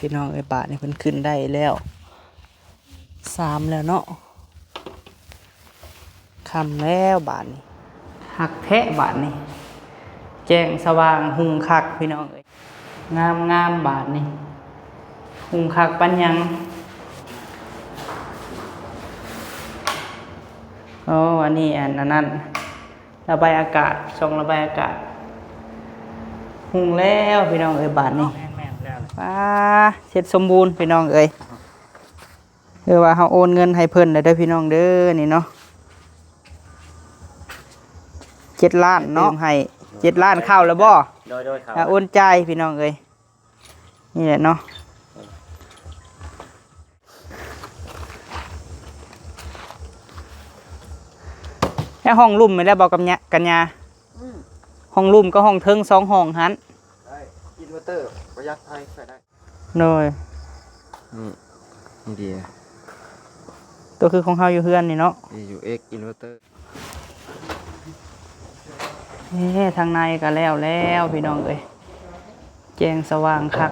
พี่น้องไอ้บาทนี่เพิ่นขึ้นได้แล้ว3แล้วเนาะคำแล้วบาทนี่หักแทะบาทนี่แจ้งสว่างหุงคักพี่น้องเอ้ยงามงามบาทนี่หุงคักปัญญังโอ้อันนี้อันนั้นระบายอากาศช่องระบายอากาศหุงแล้วพี่น้องเอ้ยบาทนี่ว้าเสร็จสมบูรณ์พี่น้องเอ้ยคือว่าเขาโอนเงินให้เพิ่นได้เด้อพี่น้องเด้อนี่เนาะ7 ล้านเนาะให้7 ล้านเข้าแล้วบ่โดยครับโอนจ่ายพี่น้องเอ้ยนี่แหละเนาะแล้วห้องลุ่มไม่ได้บอกกับกัญญาห้องลุ่มก็ห้องเทิง2 ห้องหันได้อินเวอร์เตอร์ประหยัดไฟใส่ได้เลยนี่ดีตัวคือของเฮาอยู่เฮือนนี่เนาะ EUX อินเวอร์เตอร์ทางในก็แล้วพี่น้องเอ้ยแจ้งสว่างคัก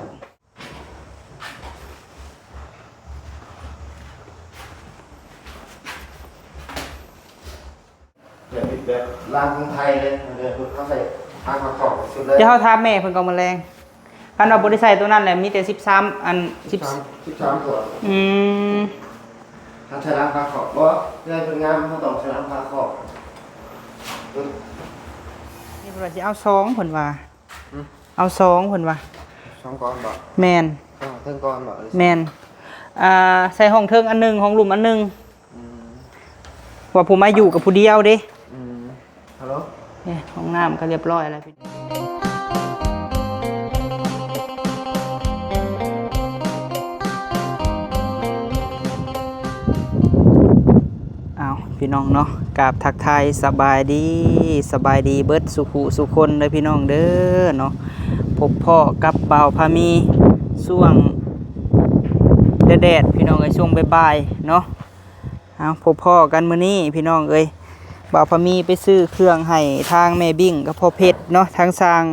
แบบร้านของไทยเลยเขาใส่ทางประกอบสุดเลยจะเขาทาแม่เพิ่นก็มาแรงคันว่าบ่ได้ใส่ตัวนั้นแหละมีแต่13อัน13ตัวทางใช้ร้านประกอบบ่เรื่องเป็นงานเขาต้องใช้ร้านประกอบนี่เพิ่นว่าสิเอา2เพิ่นว่าเอา2เพิ่นว่า2ก้อนบ่แม่นเทิงก้อนบ่แม่นใส่ห้องเทิงอันนึงห้องลุ่มอันนึงว่าผู้มาอยู่กับผู้เดียวเด้ฮัลโหลเนี่ยห้องน้ำก็เรียบร้อยแล้วพี่เอาพี่น้องเนาะกราบทักทายสบายดีเบิดสุขุสุคนเลยพี่น้องเด้อเนาะพบพ่อกับเบาพามีช่วงแดดพี่น้องเอ้ยช่วงบ่ายๆเนาะเอาพบพ่อกันมื้อนี้พี่น้องเอ้ยบ่าวพามีไปซื้อเครื่องให้ทางแม่บิ่งกับพ่อเพชรเนาะทางสร้าง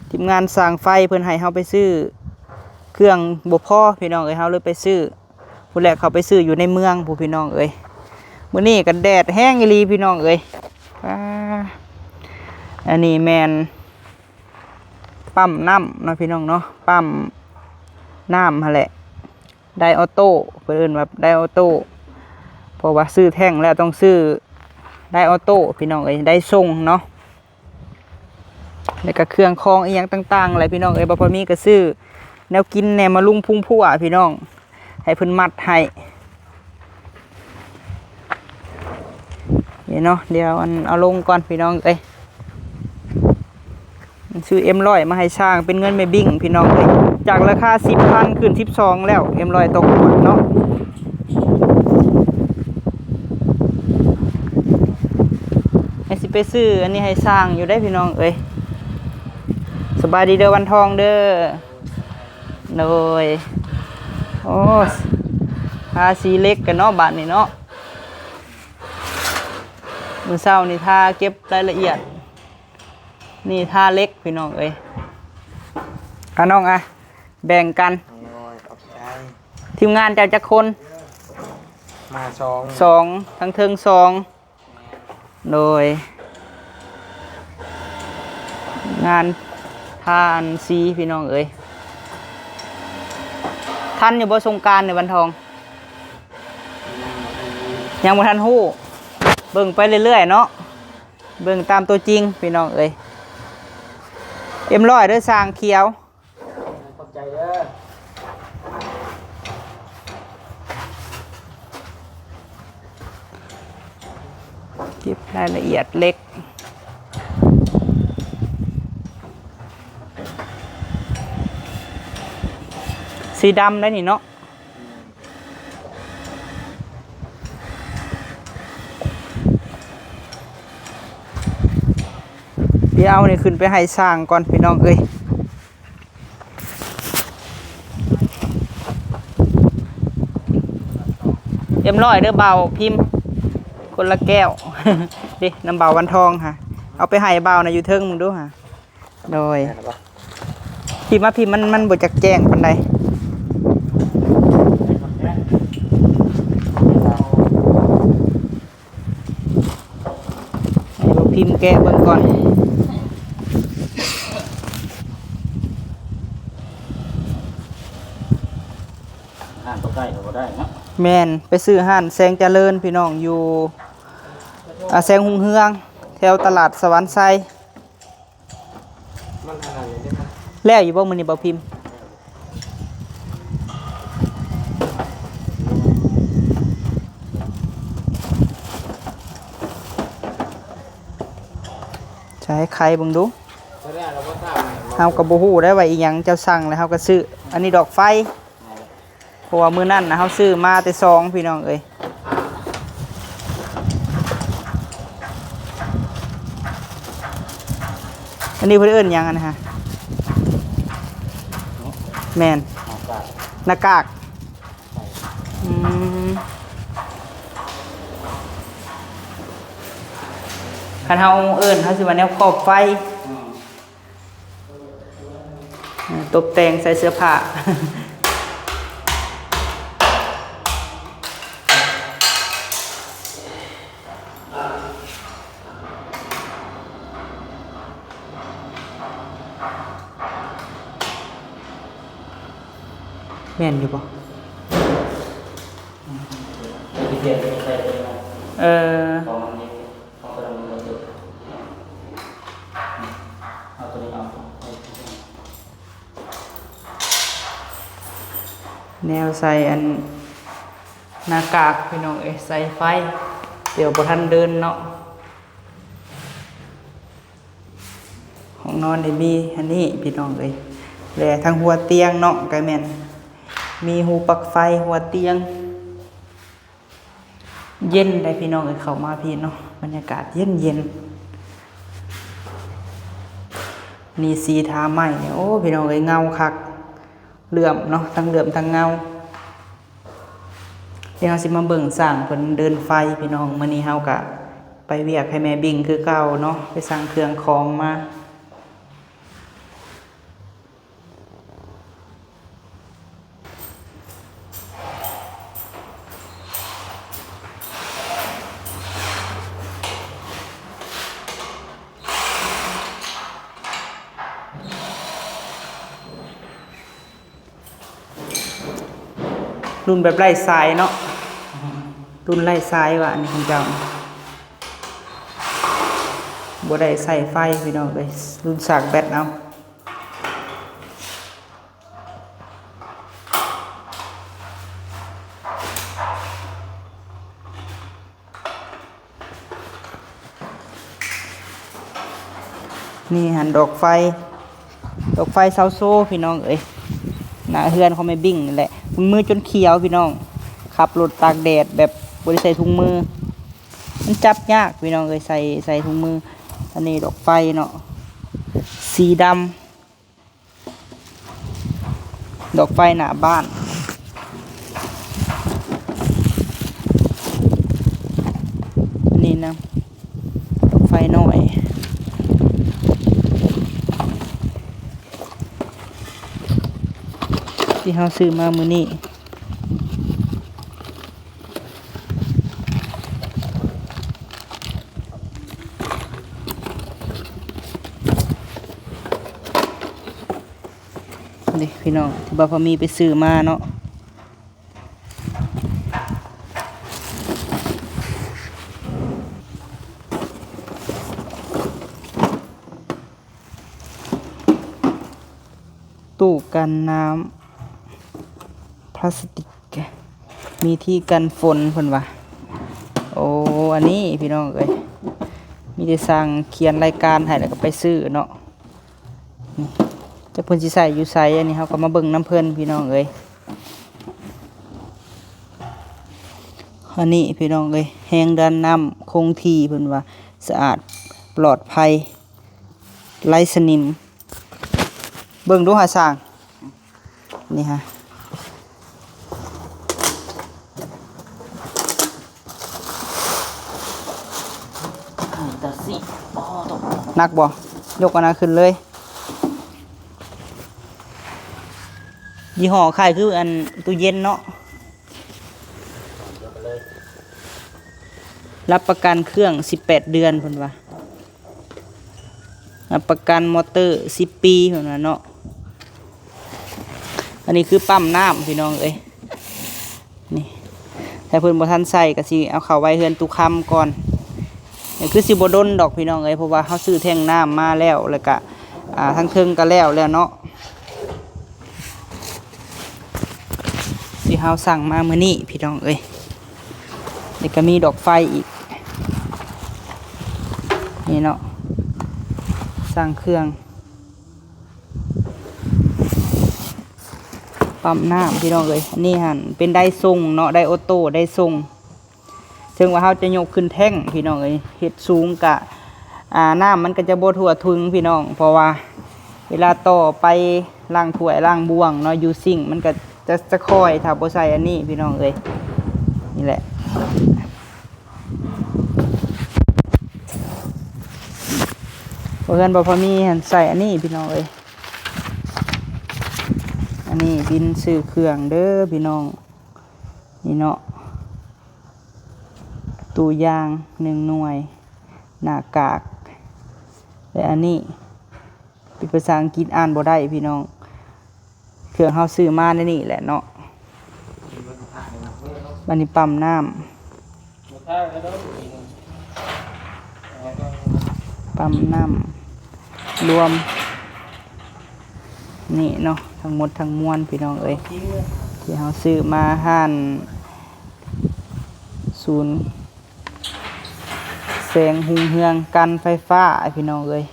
ทีมงานสร้างไฟเพิ่นให้เฮาไปซื้อเครื่องบ่พอพี่น้องเอ้ยเฮาเลยไปซื้อผู้แรกเขาไปซื้ออยู่ในเมืองผู้พี่น้องเอ้ยมื้อนี้กันแดดแห้งอีหลีพี่น้องเอ้ยอันนี้แม่นปั๊มน้ำเนาะพี่น้องเนาะปั๊มน้ำหั่นแหละไดออโต้เพิ่นเอิ้นว่าไดออโต้เพราะว่าซื้อแท่งแล้วต้องซื้อได้ออโต้พี่น้องเอ้ยได้ส่งเนาะแล้วก็เครื่องคองอีหยังต่างๆอะไรพี่น้องเอ้ยบ่พอมีก็ซื้อแนวกินแนวมาลุงพุ่งพั่วพี่น้องให้เพิ่นมัดให้นี่เนาะเดี๋ยวเอาลงก่อนพี่น้องเอ้ยซื้อM100มาให้ช่างเป็นเงินแม่บิ่งพี่น้องเอ้ยจากราคา 10,000 ขึ้น 12แล้วM100ตกขวดเนาะไปซื้ออันนี้ให้สร้างอยู่ได้พี่น้องเอ้ยสบายดีเด้อวันทองเด้อโดยโอ้ทาสีเล็กกันเนาะบ้านนี่เนาะมื้อเช้านี่ทาเก็บรายละเอียดนี่ทาเล็กพี่น้องเอ้ยน้องแบ่งกันทีมงานเจ้าจักคนมา2ทั้งเทิง2โดยงานทานซีพี่น้องเอ้ยท่านอยู่บ่สงกรานต์ในวันทองยังบ่ทันฮู้เบิ่งไปเรื่อยๆเนาะเบิ่งตามตัวจริงพี่น้องเอ้ยM100เด้อสร้างเขียวขอบใจเด้อเก็บรายละเอียดเล็กสีดำได้นี่เนาะเดี๋ยวเอานี่ขึ้นไปให้สร้างก่อนพี่น้องเอ้ยM100เด้อเบาพิมพ์คนละแก้วดิน้ำเบาวันทองค่ะเอาไปให้เบานะอยู่เทิงมึงดูค่ะโดยพิมพ์มาพิมพ์มันบดจากแจ้งปันใด พิมพ์แกะเบิ่งก่อนตัวใกล้ก็ได้เนาะ แม่นไปซื้อห้านแสงเจริญพี่น้องอยู่แสงหุงเฮืองแถวตลาดสวรรค์ไซมันอะไรได้มั้ยแล้วอยู่บ่มื้อนี้บ่พิมพ์ใช้ไข่เบิ่งดูเฮาก็บ่ฮู้ได้ว่าอีหยังเจ้าสั่งแล้วเฮาก็ซื้ออันนี้ดอกไฟเพราะว่ามื้อนั้นนะเฮาซื้อมาแต่ซองพี่น้องเอ้ยอันนี้เพิ่นเอิ้นหยังอะนะฮะแม่นหน้ากากอืมคันเฮาเอิ้นเฮาสิว่าแนวครอบไฟตกแต่งใส่เสื้อผ้าแม่นอยู่ป่ะของมันนี่ของตัวมันก็คือเอาตัวนี้เอา แนวใส่อันหน้ากากพี่น้องใส่ไฟเดี๋ยวบ่ทันเดินเนาะห้องนอนได้มีอันนี้พี่น้องและทางหัวเตียงเนาะก็แม่นมีหูปลั๊กไฟหัวเตียงเย็นได้พี่น้องเข้ามาพี่เนาะบรรยากาศเย็นนี่สีทาไม้เนี่ยโอ้พี่น้องเงาคักเหลื่อมเนาะทั้งเหลื่อมทั้งเงาเดี๋ยวเราสิมาเบิ่งสร้างเพิ่นเดินไฟพี่น้องมื้อนี้เฮาก็ไปเวียกให้แม่บิ่งคือเก่าเนาะไปสั่งเครื่องของมารุ่นแบบไร้สายเนาะรุ่นไร้สายว่ะอันนี้ของเจ้าบ่ได้ใส่ไฟพี่น้องเลยรุ่นสากแบตเอานี่หันดอกไฟเสาโซ่พี่น้องเอ้ยหน้าเฮือนเขาไม่บิ่งนั่นแหละมือจนเขียวพี่น้องขับรถตากแดดแบบบริใส่ถุงมือมันจับยากพี่น้องเลยใส่ถุงมืออันนี้ดอกไฟเนาะสีดำดอกไฟหน้าบ้านอันนี้นะดอกไฟน้อยที่เราซื้อมามื้อนี้นี่พี่น้องที่บ่าวพอมีไปซื้อมาเนาะตู้กันน้ำพลาสติกมีที่กันฝนเพิ่นว่าโอ้อันนี้พี่น้องเอ้ยมีได้สั่งเขียนรายการให้แล้วก็ไปซื้อเนาะนี่จะเพิ่นสิใส่อยู่ไสอันนี้เฮาก็มาเบิ่งน้ำเพิ่นพี่น้องเอ้ยอันนี้พี่น้องเอ้ยแห้งดันน้ำคงที่เพิ่นว่าสะอาดปลอดภัยไร้สนิมเบิ่งดูหาสร้างนี่ฮะนักบ่ยกอันนั้นขึ้นเลยยี่ห้อขายคืออันตู้เย็นเนาะรับประกันเครื่อง18 เดือนเพิ่นว่า รับประกันมอเตอร์10 ปีเหมือนกันเนาะอันนี้คือปั๊มน้ำพี่น้องเอ้ยนี่แต่เพิ่นบ่ทันใส่ก็สิเอาเข้าไว้เฮือนตุคำก่อนนี่คือสิบ่ดนดอกพี่น้องเอ้ยเพราะว่าเฮาซื้อแท่งน้ำมาแล้วก็ทั้งเทิงก็แล้วเนาะที่เฮาสั่งมามื้อนี้พี่น้องเอ้ยนี่ก็มีดอกไฟอีกนี่เนาะสั่งเครื่องปั๊มน้ำพี่น้องเอ้ยอันนี้หั่นเป็นไดส่งเนาะไดออโต้ไดส่งถึงว่าเฮาจะยกขึ้นแท่งพี่น้องเอ้ยเฮ็ดสูงกะน้ำมันก็จะบ่ทั่วถึงพี่น้องเพราะว่าเวลาต่อไปล้างถ้วยล้างบ่วงเนาะอยู่ซิ่งมันก็จะค่อยถ้าบ่ใส่อันนี้พี่น้องเอ้ยนี่แหละเพื่อนบ่พอมีใส่อันนี้พี่น้องเอ้ยอันนี้บินซื้อเครื่องเด้อพี่น้องนี่เนาะตู้ยาง1 หน่วยหน้ากากและอันนี้เป็นภาษาอังกฤษอ่านบ่ได้พี่น้องเครื่องเฮาซื้อมาในนี่แหละเนาะบัดนี้ปั๊มน้ำปั๊มน้ำรวมนี่เนาะทั้งหมดทั้งมวลพี่น้องเอ้ยที่เฮาซื้อมาห้านศูนย์แสงหุงเฮืองกันไฟฟ้าพี่น้องเอ้ย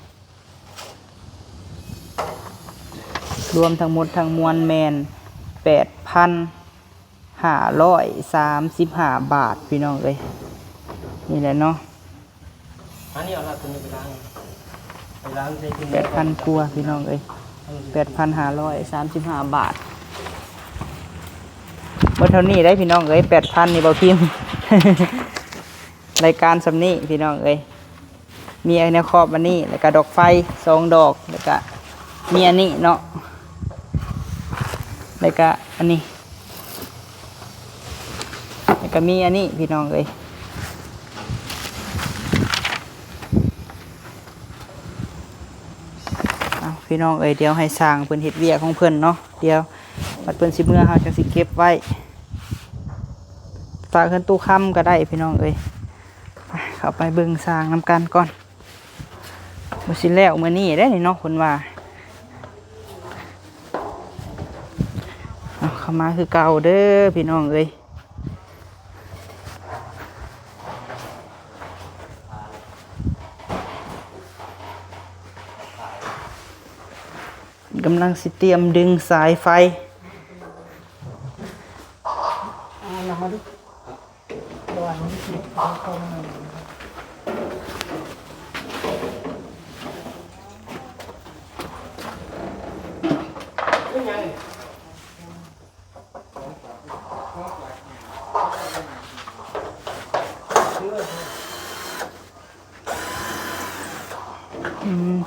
รวมทั้งหมดทั้งมวลแมน 8,535 บาทพี่น้องเอ้ยนี่แหละเนาะอันนี้เอาละคุณไปล้างใส่กิน 8,000 กว่าพี่น้องเอ้ย 8,535 บาทเมื่อเท่านี้ได้พี่น้องเอ้ย 8,000 นี่เบาพิมพ์ รายการสำนี้พี่น้องเอ้ยมีอันนี้ครอบอันนี้แล้วก็ดอกไฟ2 ดอกแล้วก็มีอันนี้เนาะแล้วก็อันนี้แล้วก็มีอันนี้พี่น้องเอ้ยพี่น้องเอ้ยเดี๋ยวให้สร้างเพิ่นเฮ็ดเวียกของเพิ่นเนาะเดี๋ยวบัดเพิ่นสิเมื่อเฮาจังสิเก็บไว้ฝากเพิ่นตู้ค้ำก็ได้พี่น้องเอ้ยไปเข้าไปเบิ่งสร้างนำกันก่อนบ่สิแล้วมื้อนี้ได้นี่เนาะเพิ่นว่าเอาเข้ามาคือเก่าเด้อพี่น้องเอ้ยกำลังสิเตรียมดึงสายไฟ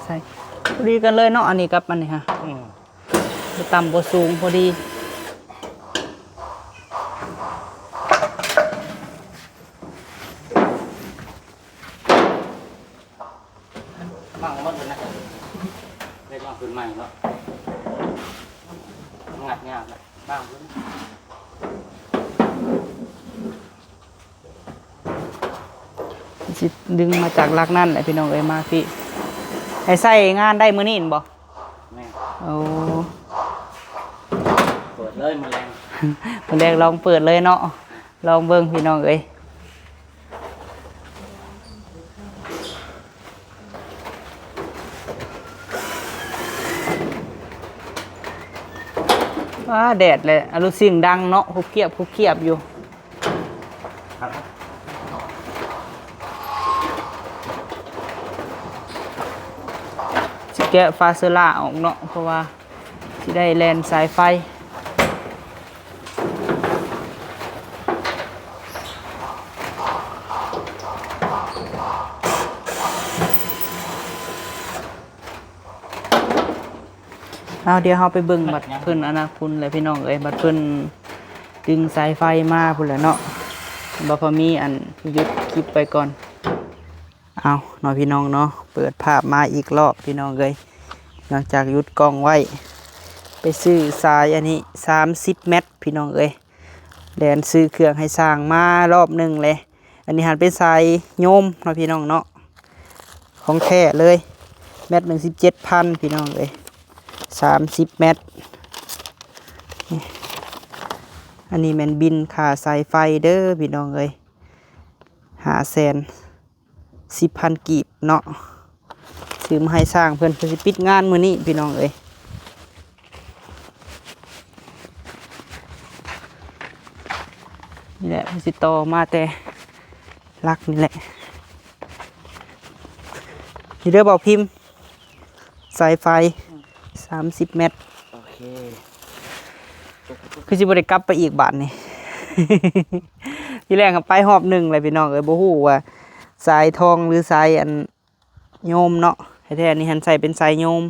ใส่พอดีกันเลยเนาะอันนี้กับอันนี้ค่ะบ่ต่ำบ่สูงพอดีบ้างหมดเลยนะได้บ้างขึ้นใหม่แล้วงัดยากเลยบ้างขึ้นสิดึงมาจากลักนั่นแหละพี่น้องเอ้ยมาพี่ให้ใส่งานได้มื้อนี้บ่แม่โอ้ เปิดเลยมาแรง มื้อแรกลองเปิดเลยเนาะลองเบิ่งพี่น้องเอ้ยว้าแดดเลยอรุสิ่งดังเนาะคุบเกียบอยู่สิแกะฟาเซล่าออกเนาะเพราะว่าสิได้แลนสายไฟเอาเดี๋ยวเราไปเบิ่งบัดเพิ่นอนาคุณเลยพี่น้องเอ้ยบัดเพิ่นดึงสายไฟมาพุ่นแหละเนาะบ่พอมีอันหยุดคลิปไปก่อน เอาเนาะพี่น้องเนาะเปิดภาพมาอีกรอบพี่น้องเลยหลังจากหยุดกล้องไว้ไปซื้อทรายอันนี้30 เมตรพี่น้องเอ้ยแดนซื้อเครื่องให้สร้างมารอบหนึ่งเลยอันนี้หันเป็นทรายโยมเนาะพี่น้องเนาะของแท้เลยเม็ดหนึ่ง17,000พี่น้องเอ้ย30 เมตรอันนี้แมนบินค่าสายไฟเด้อพี่น้องเอ้ย510,000 กีบเนาะซื้อมาให้สร้างเพื่อนสิปิดงานมื้อนี้พี่น้องเอ้ยนี่แหละมันสิต่อมาแต่ลักนี่แหละนี่เด้อบอกพิมพ์สายไฟ30 เมตร โอเค คือสิบ่ได้กลับไปอีกบาทนี่ ที่แรกก็ไปหอบหนึ่งเลยพี่น้องเอ้ยบ่ฮู้ว่าสายทองหรือสายอันโยมเนาะแท้ๆนี่หันใส่เป็นสายโยม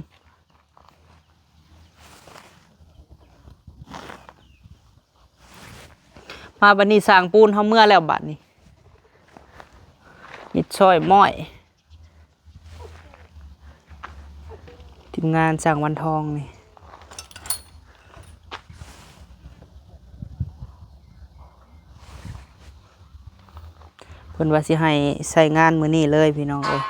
มาบัดนี้สร้างปูนเฮาเมื่อแล้วบัดนี้หิดช่อยม้อยทีมงานสร้างวันทองนี่เพิ่นว่าสิให้ใส่งานมื้อนี้เลยพี่น้องเอ้ย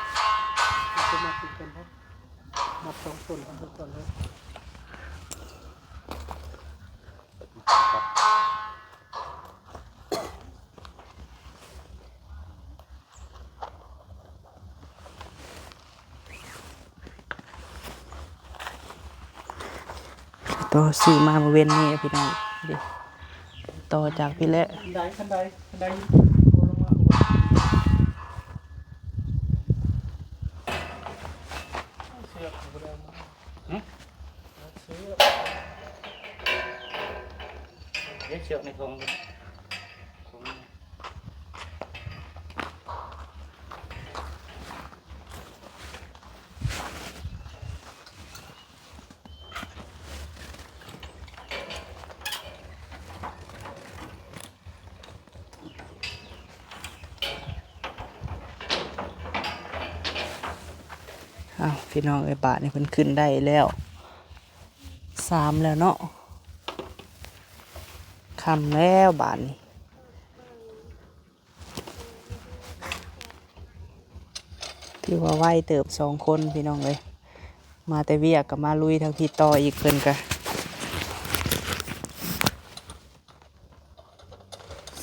ต่อซื้อมาบริเวณนี้พี่น้องดิต่อจากพี่เละ คันใดเดี๋ยวเชือกในทงอ้าวพี่น้องเอ้ยบาทนี่เพิ่นขึ้นได้แล้ว3แล้วเนาะคำแล้วบาทนี่ถือว่าไวเติบ2 คนพี่น้องเอ้ยมาแต่เวียกกับมาลุยทางพี่ต่ออีกเพิ่นกะ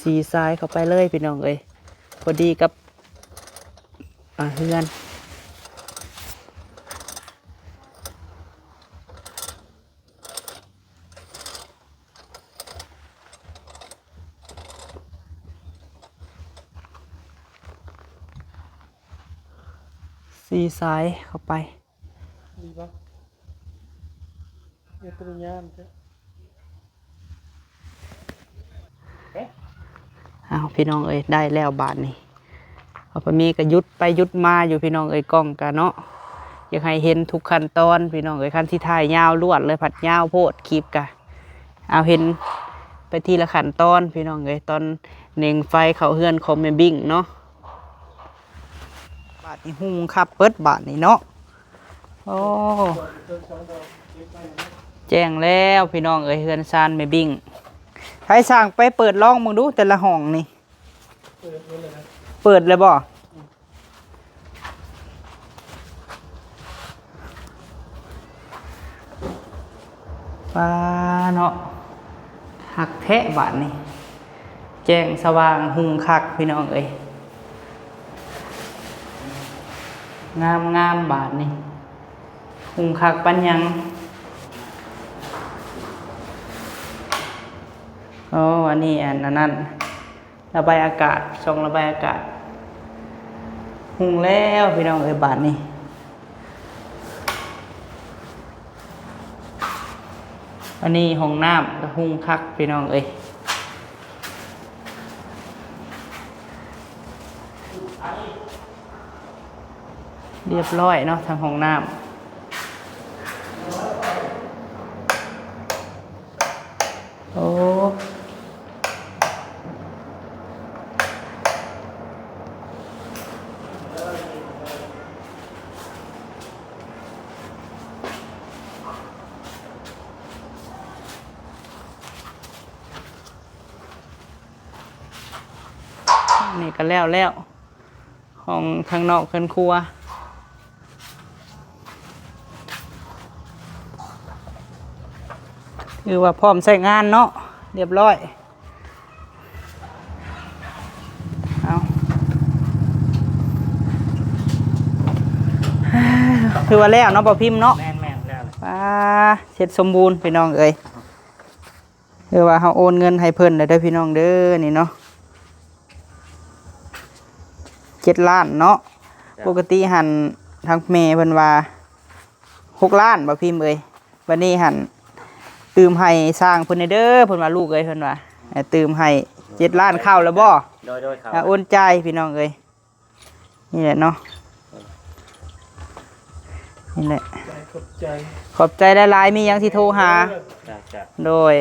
สีทรายเข้าไปเลยพี่น้องเอ้ยพอดีกับเฮือนสีทรายเข้าไป ดีปะเดี๋ยวเป็นงานเถอะ อ้าวพี่น้องเอ้ยได้แล้วบาทนี่เอาไปมีก็ยุดไปยุดมาอยู่พี่น้องเอ้ยกล้องกันเนาะอยากให้เห็นทุกขั้นตอนพี่น้องเอ้ยขั้นที่ถ่ายยาวลวดเลยผัดยาวโพดคลิปกะเอาเห็นไปทีละขั้นตอนพี่น้องเอ้ยตอนเน่งไฟเขาเฮือนคอมเมบิ้งเนาะบาทนี่หุงขับเปิดบาทนี่เนาะโอ้แจ้งแล้วพี่น้องเอ้ยเฮือนซานเมบิ้งใครสั่งไปเปิดลองมึงดูแต่ละห้องนี่เปิดเลยบ่ฟ้าเนาะหักแทะบาทนี่แจ้งสว่างหุงคักพี่น้องเอ้ยงามงามบาทนี่หุงคักปัญญังอ๋ออันนี้อันนั้นระบายอากาศช่องระบายอากาศหุงแล้วพี่น้องเอ้ยบาทนี่อันนี้ห้องน้ำกับหุงคักพี่น้องเอ้ยเรียบร้อยเนาะทางห้องน้ำโอ้ ก็แล้วห้องทางนอกเพิ่นครัวคือว่าพร้อมใช้งานเนาะเรียบร้อยเอาคือว่าแล้วเนาะบ่พิมพ์เนาะ แม่นแล้ว ป้าเสร็จสมบูรณ์พี่น้องเอ้ยคือว่าเฮาโอนเงินให้เพิ่นได้เด้อพี่น้องเด้อนี่เนาะ7 ล้านเนาะปกติหันทางแม่เพิ่นว่า6 ล้านบ่พิมพ์เอ้ยวันนี้หันตืมให้สร้างเพิ่นเด้อเพิ่นว่าลูกเอ้ยเพิ่นว่าให้ตืมให้7 ล้านเข้าแล้วบ่ โดยครับ โอนจ่ายพี่น้องเอ้ยนี่แหละเนาะนี่แหละขอบใจหลายๆมีหยังสิโทรหา จ้ะ โดย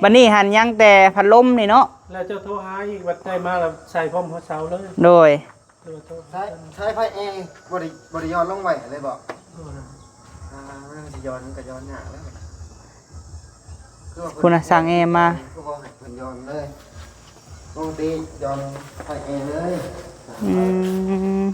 บัดนี้หันยังแต่พัดลมนี่เนาะ แล้วเจ้าโทรหาอีกวัดได้มาแล้วใส่พร้อมหัวเสาเลย โดย ใช้ไฟแอร์บริยอนลงไว้เลยบอกมันสิย้อนก็ย้อนหนักแล้ว คุณน่ะสั่งแอร์มา ก็บอกให้เพิ่นย้อนเลยปกติย้อนไฟแอร์เลย อืม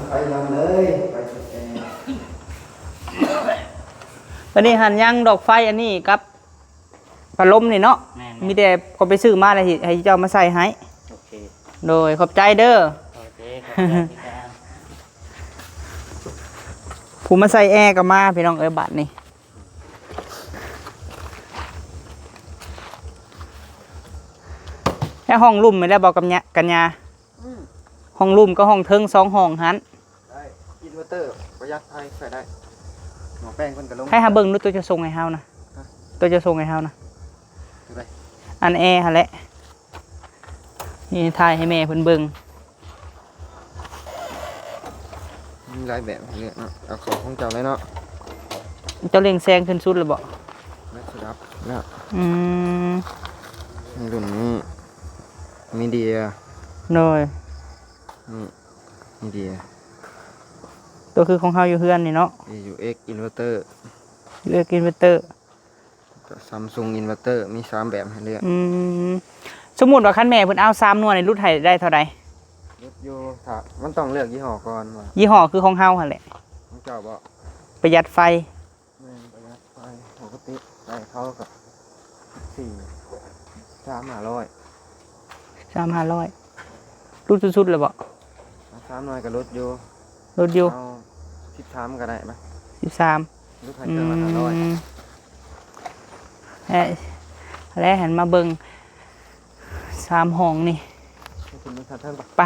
ไฟย้อนเลยไฟแอร์ บัดนี้หันยังดอกไฟอันนี้กับพัดลมนี่เนาะ แม่น มีแต่ก็ไปซื้อมาแล้วให้เจ้ามาใส่ให้ โอเค โดยขอบใจเด้อ โอเคขอบใจพี่การ ผู้มาใส่แอร์ก็มาพี่น้องเอ้ยบัดนี้แค่ห้องลุ่มไม่ได้บอกกับเนี่ยกัญญาห้องลุ่มก็ห้องเทิง2 ห้องหัน ได้อินเวอร์เตอร์ประหยัดไฟใส่ได้หมอแป้งเพิ่นก็ลง ให้หาเบิ่งดูตัวจะส่งให้เฮานะตัวจะส่งให้เฮานะ ดูได้ อันแอร์หั่นแหละนี่ถ่ายให้แม่เพิ่นเบิ่ง มีหลายแบบให้เลือกเนาะเอาของเจ้าเลยเนาะ เจ้าเล็งแซงขึ้นสุดแล้วบ่ ไม่สิครับแล้ว อืม มีรุ่นนี้มีเดีย โดย นี่มีเดีย ตัวคือของเฮาอยู่เฮือนนี่เนาะ AUX อินเวอร์เตอร์ เลือกอินเวอร์เตอร์ ซัมซุงอินเวอร์เตอร์มี3แบบให้เลือก อืมสมมุติว่าคันแม่เพิ่นเอา3หน่วยในรุ่นให้ได้เท่าใด รถโยถ้ามันต้องเลือกยี่ห้อก่อนว่า ยี่ห้อคือของเฮาหั่นแหละ ของเจ้าบ่ ประหยัดไฟ แม่นประหยัดไฟปกติได้เขากับ4 3,500รุ่นสุดๆเลยบ่ 3หน่วยกับรถโย รถอยู่ เอา13ก็ได้ไหม 13 รถไฟเครื่องละ500 และหันมาเบิ่ง3ห้องนี่ ให้คุณดูท่านปะ ไป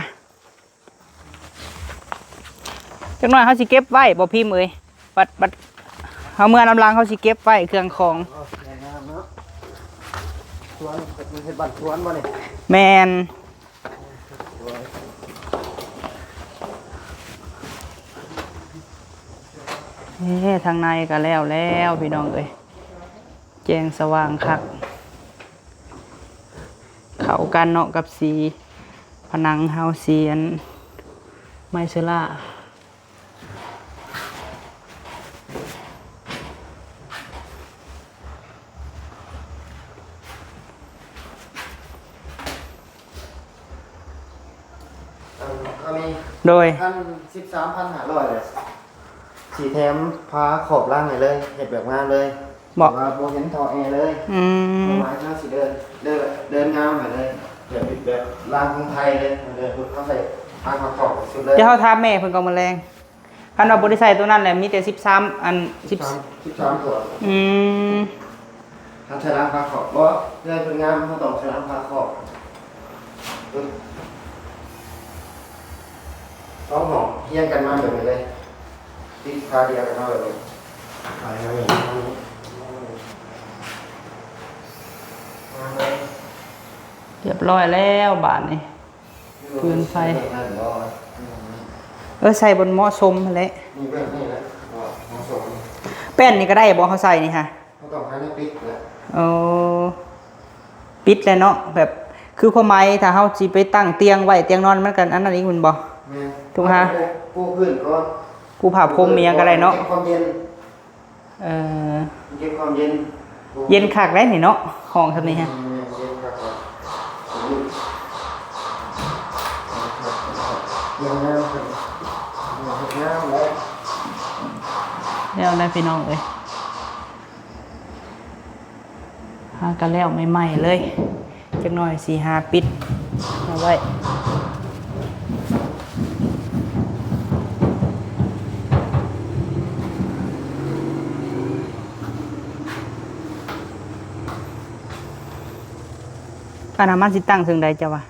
จักหน่อยเขาสิเก็บไว้บ่พิมพ์เอ้ยบัดเขาเมื่อนำลังเขาสิเก็บไว้เครื่องของ แรงงานเนาะสวนเป็นเฮ็ดบ้านสวนบ่นี่ แมนทางในก็แล้วพี่น้องเอ้ยแจ้งสว่างคักเข้ากันเนาะกับสีผนังเฮาสีอันไมเซล่า ก็มี โดย 13,500เลยสีแถมพาขอบล่างให้เลยเฮ็ดแบบงานเลย บอก ว่าบ่เห็นท่อแอร์เลย อืม หมายถึงสิเดินงามให้เลยแบบร้านของไทยเลยเขาใส่ทางขอบสุดเลย จะเข้าทามแม่เพิ่นก็มาแรงคันว่าบ่ได้ใส่ตัวนั้นแหละมีแต่13อัน10 13ตัว อืม ถ้าใช้ร้านพาขอบบ่เดินเป็นงามเขาต้องใช้ร้านพาขอบต้องหอมเฮียงกันมาแบบนี้เลยติดคาเดียวกันมาแบบนี้ไปแล้วอย่างนี้ เรียบร้อยแล้วบาทนี่ ปืนไฟ ใส่บนหม้อชมหั่นแหละ นี่แบบนี้แหละเหมาะสม แป้นนี่ก็ได้บ่เขาใส่นี่ฮะ เขาต้องให้ปิดแหละ เอาปิดแล้วเนาะแบบคือความหมายถ้าเฮาสิไปตั้งเตียงไว้เตียงนอนมันกันอันนั้นอีกคุณบ่ แม่ ถูกฮะ ปูพื้นก่อน กูผ่าพรมมีหยังก็ได้เนาะ ความเย็น เออ เก็บความเย็น เย็นคักได้นี่เนาะของทำนี่ฮะ เย็นครับยังน้ำครับน้ำเลย แล้วได้พี่น้องเอ้ยหากันแล้วใหม่ๆเลยจักหน่อย4-5ปิดเอาไว้อันนั้นมันสิตั้งถึงใดจ้ะวะ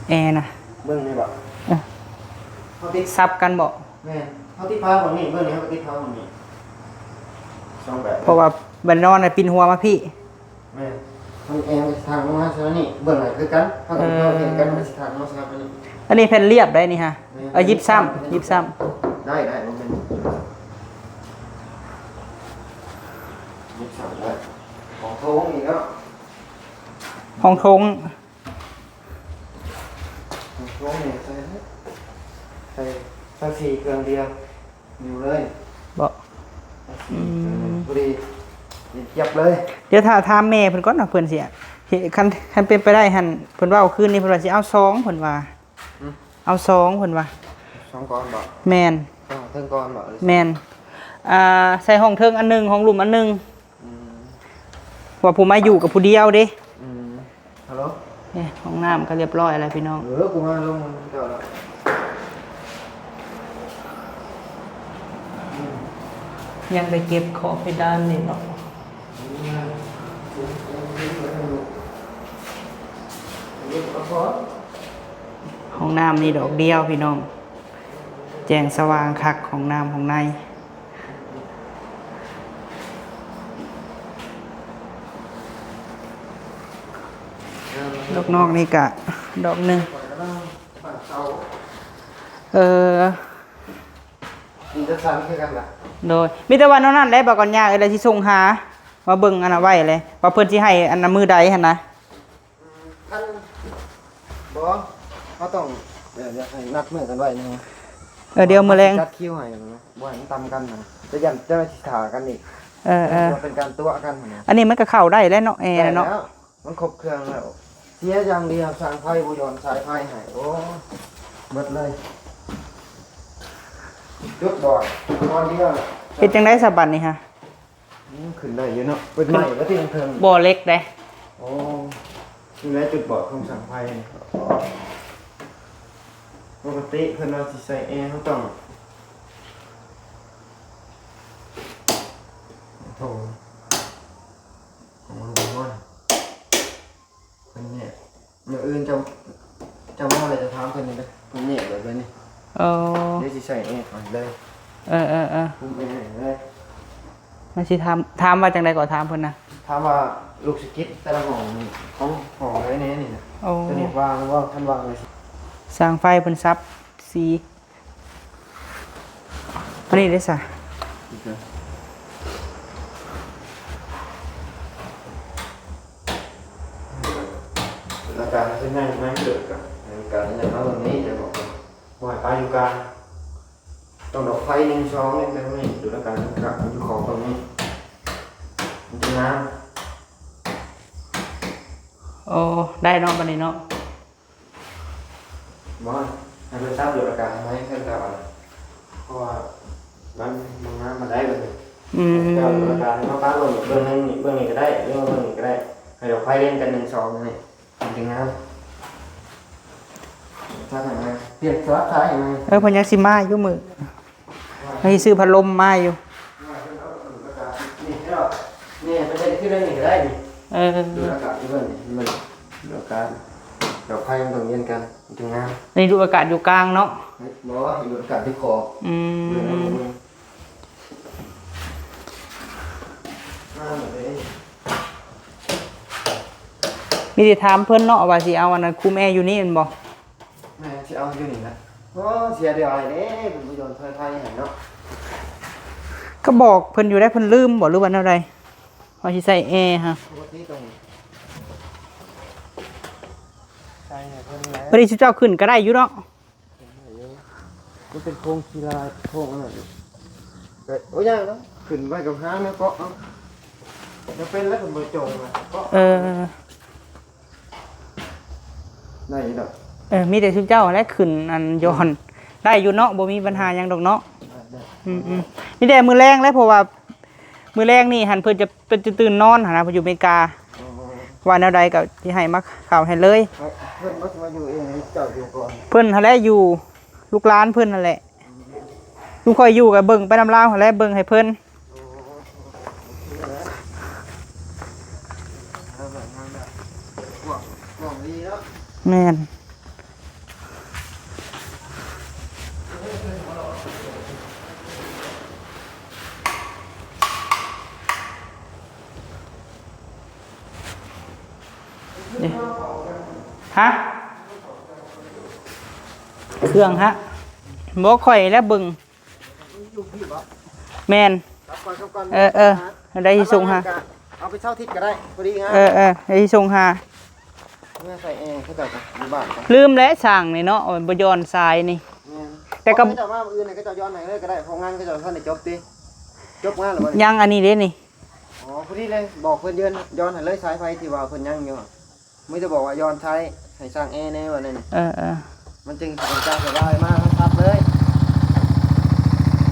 แอร์นะ เบื้องนี่บอก เออ เขาติด ซับกันบอก แม่เขาติดผ้าของนี่เบื้องนี้เขาติดผ้าของนี่สองแบบ เพราะว่าบันนอนน่ะปินหัวมาพี่ แม่ทำเองทางมาใช่ไหมนี่เบื้องไหนคือกันเขาติดผ้าเองกันมาทางมาใช่ไหมนี่ อันนี้แผ่นเรียบได้นี่ฮะยิบซ้ำยิบซ้ ได้ผมเป็นยิบสามได้ของโค้งอีกแล้ว ำห้องโถง ของโค้งเนี่ยใส่สี่เครื่องเดียวอยู่เลย บอก พอดียับเลย เดี๋ยวถ้าถามแม่เพิ่นก่อนนะเพิ่นสิคันเป็นไปได้หั่นเพิ่นว่าเอาคืนนี้เพิ่นว่าสิเอา2เพิ่นว่าเอา2เพิ่นว่า สองก้อนบอก แม่น เทิงก้อนบอก แม่นใส่ห้องเทิงอันหนึงห้องหลุมอันหนึงว่าผู้มาอยู่กับผู้เดียวเด้ ฮัลโหล เนี่ยห้องน้ำก็เรียบร้อยแล้วพี่น้อง กูมาลงเดี๋ยวแล้ว ยังไปเก็บขอบเพดานนี่เนาะห้องน้ำนี่ดอกเดียวพี่น้องแจ้งสว่างคักของน้ำของในดอกนอกนี่กะดอกหนึ่งนี่จะสั่นคือกันล่ะ โดยมีแต่วันนั้นได้บอกก่อนยากอะไรที่ส่งหามาเบิ่งอันน่ะไว้เลยว่าเพิ่นสิให้อันน่ะมือใดหั่นนะ ท่านบอเขาต้องเดี๋ยวให้นัดมือกันไว้นะ เดี๋ยวมื้อแรง จัดคิวให้นะบ่ให้มันตำกันนะจะยันจะมาสิถากันอีก เป็นการตัวกันนะ อันนี้มันก็เข้าได้แล้วเนาะแอร์ ได้ เนาะ แล้วมันครบเครื่องแล้วเสียอย่างเดียวสั่งไฟบุยอนสายไฟให้โอ้หมดเลยจุดบอดตอนเดียว เฮ็ดจังได๋สะบัดนี่ฮะ ขึ้นได้อยู่เนาะเป็นใหม่ก็ที่เพิ่ง บ่เล็กเด้ โอ้นี่แหละจุดบอดของสั่งไฟปกติเพิ่นว่าสิใส่แอร์เขาต้องโถของลูกน้อยเพิ่นเนี่ยเมื่ออื่นจะว่าอะไรจะถามเพิ่นนี่เด้อเพิ่นเนี่ยแบบนี้ เออ เดี๋ยวสิใส่แอร์ก่อนเลย คุม แอร์เลย มันสิถามว่าจังได๋ก็ถามเพิ่นนะ ถามว่าลูกสกิทแต่ละห้องนี่ของห้องไว้แน่นี่นะ โอ้ ตัวนี้วางว่าท่านวางไว้ สร้างไฟเพิ่นซับสีอันนี้ได้ซะ อาการเส้นในไม่เกิดกับการอย่างนั้นตรงนี้จะบอกว่าปลายอยู่กลางต้องดอกไฟ1 2นี่แบบนี้ดูอาการกับอยู่ของตรงนี้มันจะน้ โอ้ได้เนาะบัดนี้เนาะ ำมอนให้เพื่อนทราบดูอาการไหมเพื่อนทราบเพราะว่ามันน้ำมันได้เลยเจ้าดูอาการเขาป้าเบื้องนึงนี่เบื้องนี้ก็ได้เรื่องเบื้องนี้ก็ได้ให้ดอกไฟเล่นกัน1 2นี่จริงๆนะถ้าไหนเปลี่ยนสลับท้ายยังไง เพิ่นยังสิมาอยู่มื้อให้ซื้อพัดลมมาอยู่ นี่ไม่ใช่ที่เรื่องนี้ก็ได้ดิ ดู Ừ. อากาศที่เพื่อนมันดูอากาศดอกไฟมันต้องเย็นกันจริงนะ นี่ดูอากาศอยู่กลางเนาะ บอกว่าดูอากาศที่คอ อืมมีแต่ถามเพิ่นเนาะว่าสิเอาอันนั้นคุมแอร์อยู่นี่แม่นบ่ แม่จะเอาอยู่นี่นะโอ้เสียเดียวอะไรเด้เป็นผู้ยนต์ไทยเห็นเนาะ ก็บอกเพิ่นอยู่ได้เพิ่นลืมบ่หรือว่าแนวใดว่าสิใส่แอร์ฮะ ปกติตรงใช่เพิ่นแล้ว บ่ได้สิเจ้าขึ้นก็ได้อยู่เนาะ มันเป็นโครงกีฬาโครงอะไรโอ้ยยังเนาะ ขึ้นไว้กับห้างแล้วก็จะเป็นแล้วผมไปจงอ่ะก็ ได้ดอก มีแต่ชุดเจ้าและขึ้นอันย้อนได้อยู่เนาะบ่มีปัญหาหยังดอกเนาะมีแต่มือแรงแล้วเพราะว่ามือแรงนี่หันเพิ่นจะตื่นนอนหั่นนะเพิ่นอยู่อเมริกาว่าแนวใดก็สิให้มาข่าวให้เลย เพิ่นมาอยู่เองเจ้าอยู่ก่อน เพิ่นหั่นแหละอยู่ลูกหลานเพิ่นนั่นแหละลุงค่อยอยู่กับเบิ่งไปนำลาวหั่นแหละเบิ่งให้เพิ่นแม่นนี่ฮะเครื่องฮะบ่ค่อยแล้วเบิ่งแม่นได้ที่ส่งหา เอาไปเช่าทิศก็ได้พอดีงาม ได้ที่ส่งหา เมื่อใส่แอร์เขาจะอยู่บ้านกัน ลืมแล้วสั่งนี่เนาะบ่ย้อนทรายนี่แต่ก็ เขาจะมาอื่นก็จะย้อนไหนเลยก็ได้เพราะงานก็จะท่านได้จบติจบงานหรือว่า ยังอันนี้เด้นี่ อ๋อพอดีเลยบอกเพิ่นย้อนให้เลยสายไฟที่ว่าเพิ่นยังอยู่ไม่จะบอกว่าย้อนใช้ให้สร้างแอร์แน่ว่านั่น มันจึงเป็นการสบายมากครับเลย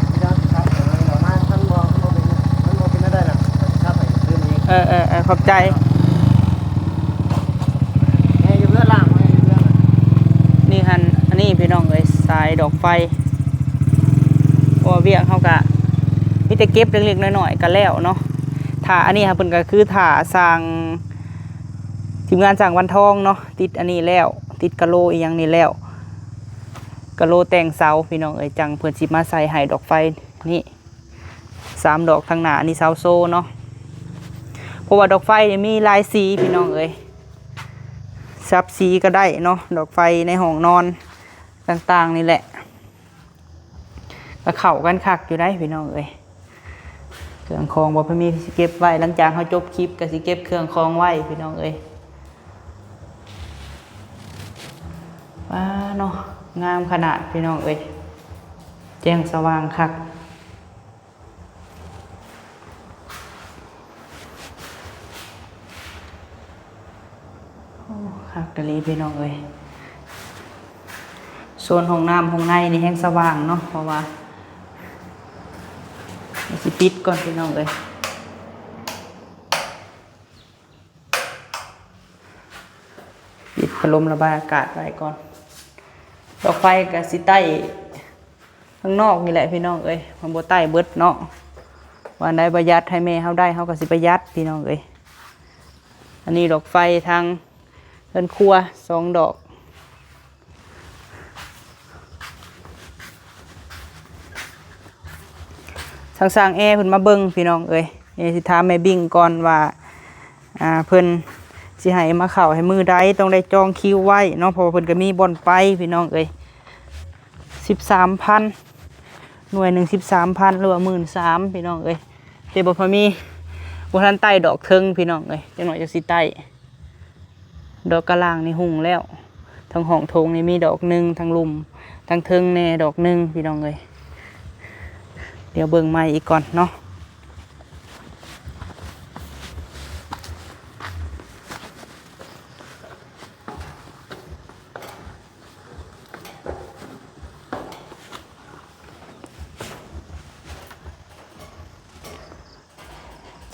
ที่ด้านครับเรามาท่านบอกมันบอกเป็นได้นะครับไปเรื่องนี้ ขอบใจ แม่อยู่เรื่องล่างแม่อยู่เรื่อง นี่ฮันอันนี้พี่น้องเอ้ยสายดอกไฟว่าเวียงเขากะมีแต่เก็บเล็กๆน้อยๆก็แล้วเนาะถ่าอันนี้ค่ะเพิ่นก็คือถ่าสร้างทีมงานสร้างวันทองเนาะติดอันนี้แล้วติดกะโลอีหยังนี่แล้วกะโลแต่งเสาพี่น้องเอ้ยจังเพิ่นสิมาใส่ให้ดอกไฟนี่3ดอกทางหน้าอันนี้เสาโซเนาะเพราะว่าดอกไฟนี่มีหลายสีพี่น้องเอ้ยซับสีก็ได้เนาะดอกไฟในห้องนอนต่างๆนี่แหละก็เข้ากันคักอยู่ได้พี่น้องเอ้ยเครื่องคองบ่เพิ่นมีสิเก็บไว้หลังจากเฮาจบคลิปก็สิเก็บเครื่องคองไว้พี่น้องเอ้ยว้าเนาะงามขนาดพี่น้องเอ้ยแจ้งสว่างคักคักกะลีพี่น้องเอ้ยโซนห้องน้ำห้องในนี่แห้งสว่างเนาะเพราะว่าสิปิดก่อนพี่น้องเอ้ยปิดพัดลมระบายอากาศไว้ก่อนดอกไฟกับสิใต้ข้างนอกนี่แหละพี่น้องเอ้ยมันบ่ใต้เบิดเนาะวันใดประหยัดให้แม่เฮาได้เฮาก็สิประหยัดพี่น้องเอ้ยอันนี้ดอกไฟทางเรือนครัว2ดอกสร้างแอร์เพิ่นมาเบิ่งพี่น้องเอ้ยสิถามแม่บิ่งก่อนว่าเพิ่นสิให้มาเข้าให้มือใดต้องได้จองคิวไว้เนาะเพราะว่าเพิ่นก็มีบ่อนไปพี่น้องเอ้ย 13,000 หน่วยหนึ่ง 13,000 หรือว่า 13,000 พี่น้องเอ้ยแต่บ่พอมีบ่ทันไต้ดอกเทิงพี่น้องเอ้ยจังหน่อยจังสิไต้ดอกกะลางนี่หุ่งแล้วทั้งห้องโถงนี่มีดอกหนึ่งทั้งลุมทั้งเทิงแน่ดอกหนึ่งพี่น้องเอ้ยเดี๋ยวเบิ่งใหม่อีกก่อนเนาะ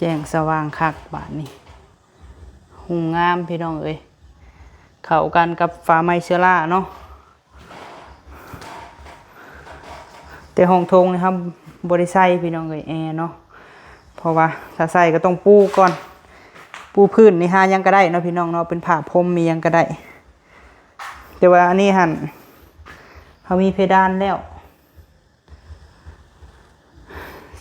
แจ้งสว่างคักบาดนี้หุ่งงามพี่น้องเอ้ยเข้ากันกับฟ้าไม้เชื้อราเนาะแต่ห้องโถงนะครับบริไซพี่น้องเอ้ยแอร์เนาะเพราะว่าถ้าใส่ก็ต้องปูก่อนปูพื้นนี่หายังก็ได้เนาะพี่น้องเนาะเป็นผ้าพรมมียังก็ได้แต่ว่าอันนี้หั่นเขามีเพดานแล้ว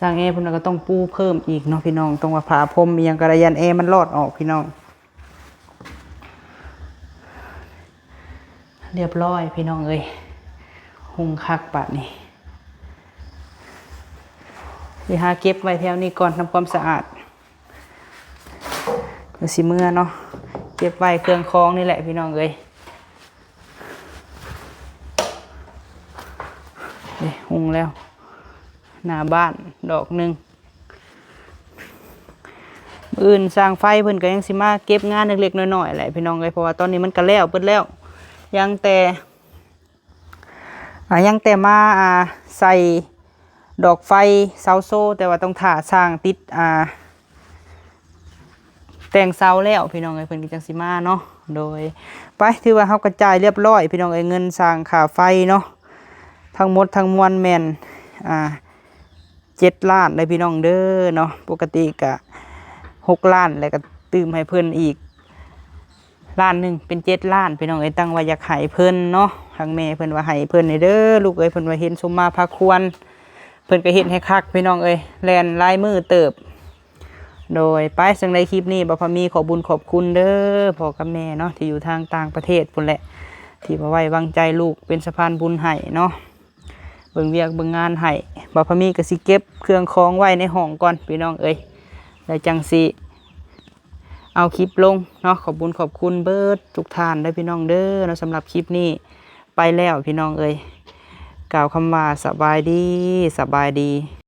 สร้างแอร์พุ่นก็ต้องปูเพิ่มอีกเนาะพี่น้องตรงว่าผ้าพรมมียังก็ได้ยันแอร์มันรอดออกพี่น้องเรียบร้อยพี่น้องเอ้ยหุงคักบาดนี้เดี๋ยวหาเก็บไว้แถวนี้ก่อนทำความสะอาดเดี๋ยวสิเมื่อเนาะเก็บไว้เครื่องคล้องนี่แหละพี่น้องเอ้ยหุงแล้วหน้าบ้านดอกหนึ่ง อื่นสร้างไฟเพิ่นก็ยังสิมาเก็บงานเล็กๆน้อยๆแหละพี่น้องเอ้ยเพราะว่าตอนนี้มันก็แล้วเบิดแล้วยังแต่มาใส่ดอกไฟเสาโซ่แต่ว่าต้องถ่าสร้างติดแต่งเสาแล้วพี่น้องเอ้ยเพิ่นก็จังสิมาเนาะโดยไปถือว่าเฮากระจายเรียบร้อยพี่น้องเอ้ยเงินสร้างค่าไฟเนาะทั้งหมดทั้งมวลแม่น7 ล้านเลยพี่น้องเด้อเนาะปกติก็6 ล้านแล้วก็ตื่มให้เพิ่นอีกล้านหนึ่งเป็น7 ล้านพี่น้องเอ้ยตั้งว่าอยากให้เพิ่นเนาะทางแม่เพิ่นว่าให้เพิ่นนี่เด้อลูกเอ้ยเพิ่นว่าเห็นสมมาพาควรเพิ่นก็เฮ็ดให้คักพี่น้องเอ้ยแล่นลายมือเติบโดยไปซึ่งในคลิปนี้บ่พอมีขอบุญขอบคุณเด้อพ่อกับแม่เนาะที่อยู่ทางต่างประเทศพุ่นแหละที่มาไว้วางใจลูกเป็นสะพานบุญให้เนาะเบิ่งเวียกเบิ่งงานให้บ่พอมีก็สิเก็บเครื่องของไว้ในห้องก่อนพี่น้องเอ้ยแล้วจังสิเอาคลิปลงเนาะขอบคุญขอบคุณเบิร์ดทุกท่านได้พี่น้องเด้อเนาะสำหรับคลิปนี้ไปแล้วพี่น้องเอ้ยกล่าวคำว่าสบายดี